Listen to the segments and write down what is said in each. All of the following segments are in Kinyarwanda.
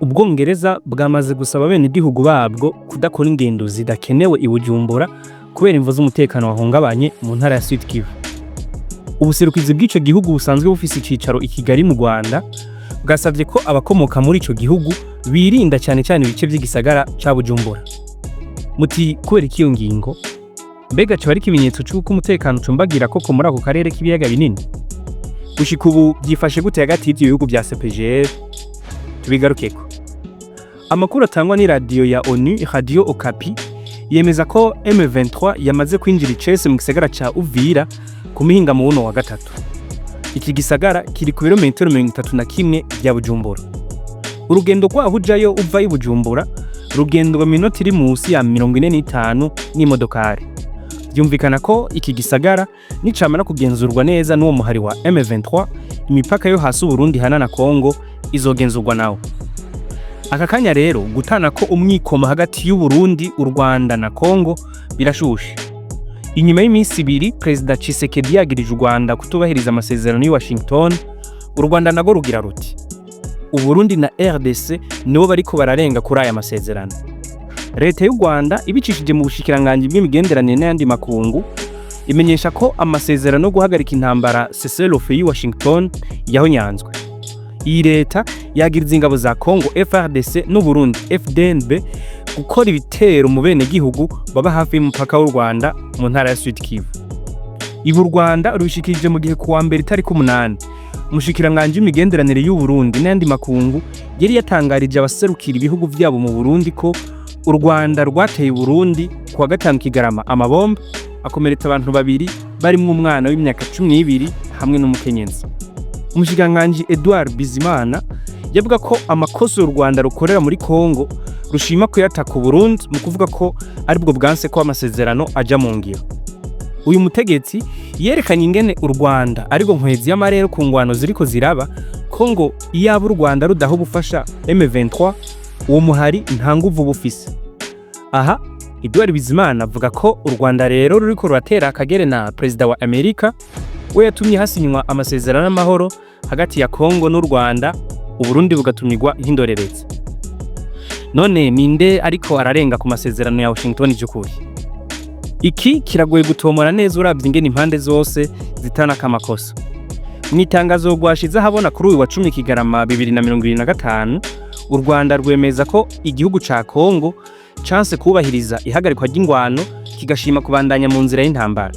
Ubwongereza bwamaze gusaba bene igihugu babwo kudakora ingendo zidakenewe i Bujumbura kubera imvo z'umutekano wahungabanye mu ntara ya Sud Kivu. Ubuserukizi bw'ico gihugu busanzwe bufise icicaro i Kigali mu Rwanda bwasavye ko abakomoka muri ico gihugu birinda cyane ibice by'igisagara ca Bujumbura. Muti kubera iki iyo ngingo? Mbega cyo ari kimenyetso cy'uko umutekano cumbagira koko muri ako karere k'ibiyaga binini? Gushika ubu byifashe gute hagati y'ivyo bihugu bya CPGL? Tubigarukeko. Amakuru atangwa ni radio ya ONU, Radio Okapi, yemeza ko M23 yamaze kwinjira icese mu gisagara ca Uvira ku mihinga mu wa gatatu. Iki gisagara kiri ku birometero 31 bya Bujumbura. Urugendo rwaho ujayo uva i Bujumbura rugendo rwa minota iri munsi ya 45 n'imodokari. Byumvikana ko iki gisagara nicamara kugenzurwa neza n'uwo muhari wa M23, imipaka yo hasi Burundi hana na Congo izogenzurwa nawo. Aka kanya rero Gutanako umwikomo hagati y'u Burundi, Urwanda na Congo birashushe. Inyuma y'iminsi 2 President icese yagirije Urwanda kutubahiriza amasezerano y'I Washington, Urwanda nago rugira ruti Uburundi na RDC nibo bariko bararenga kuri aya masezerano. Leta y'u Rwanda ibicishije mu bushikiranganje bw'imigenderanire n'andi makungu imenyesha ko amasezerano guhagarika intambara cessez-le-feu y'I Washington yahonyanzwe. Iyi leta yagiriza ingabo za Congo FARDC n'u Burundi FDNB gukora ibitero mu bene gihugu baba hafi y'umupaka w'u Rwanda mu ntara ya Sud Kivu. Ibu Rwanda rushikirije mu gihe kuwa mbere tariki 8 umushikiranganje w'imigenderanire y'u Burundi n'andi makungu yari yatangarije abaserukira ibihugu byabo mu Burundi ko u Rwanda rwateye Burundi kuwa gatanu Kigarama amabomba akomeretsa abantu babiri barimo umwana w'imyaka 12 hamwe n'umukenyezi. Umushikiranganje Edouard Bizimana yavuga ko amakoso y'u Rwanda rukorera muri Congo rushima ko yataka Burundi mu kuvuga ko ari bwo bwanse ko amasezerano aja mu ngiro. Uyu mutegetsi yerekanye ingene u Rwanda ariko nkwezi y'amarero ku ngwano ziriko ziraba Congo iyaba u Rwanda rudaho bufasha M23 uwo muhari nta nguvu bufise. Aha Edouard Bizimana avuga ko u Rwanda rero ruriko ruratera akagere na President wa Amerika we yatumye hasinywa amasezerano y'amahoro hagati ya Congo n'u Rwanda, u Burundi bugatumirwa nk'indorerezi. None ninde ariko ararenga ku masezerano ya Washington y'ukuri? Iki kiragoye gutomora neza uravye ingene impande zose zitana kamakosa. Mwitangazo gwashize habona kuri uyu wa 10 Kigarama 2025, u Rwanda rwemeza ko igihugu ca Congo chance kubahiriza ihagarikwa ry'ingwano kigashima kubandanya mu nzira y'intambara.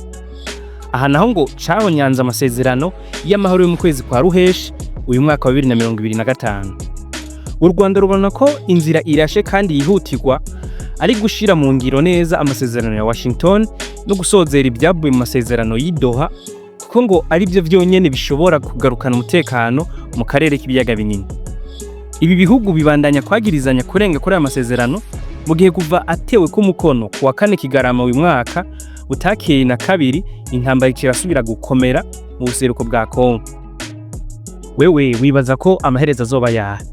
Aha naho ngo cahonyanza amasezerano y'amahoro yo mu kwezi kwa Ruheshi uyu mwaka wa 2025. U Rwanda rubona ko inzira irashe kandi yihutirwa ari gushira mu ngiro neza amasezerano ya Washington no gusozera ibyavuye mu masezerano y'Idoha kuko ngo ari byo vyonyene bishobora kugarukana umutekano mu karere k'ibiyaga binini. Ibi bihugu bibandanya kwagirizanya kurenga kuri aya masezerano mu gihe kuva ateweko umukono kuwa 4 Kigarama uyu mwaka, butakeye na kabiri intambara irasubira gukomera mu buseruko bwa Congo. Wewe wibaza ko amaherezo azoba yahe?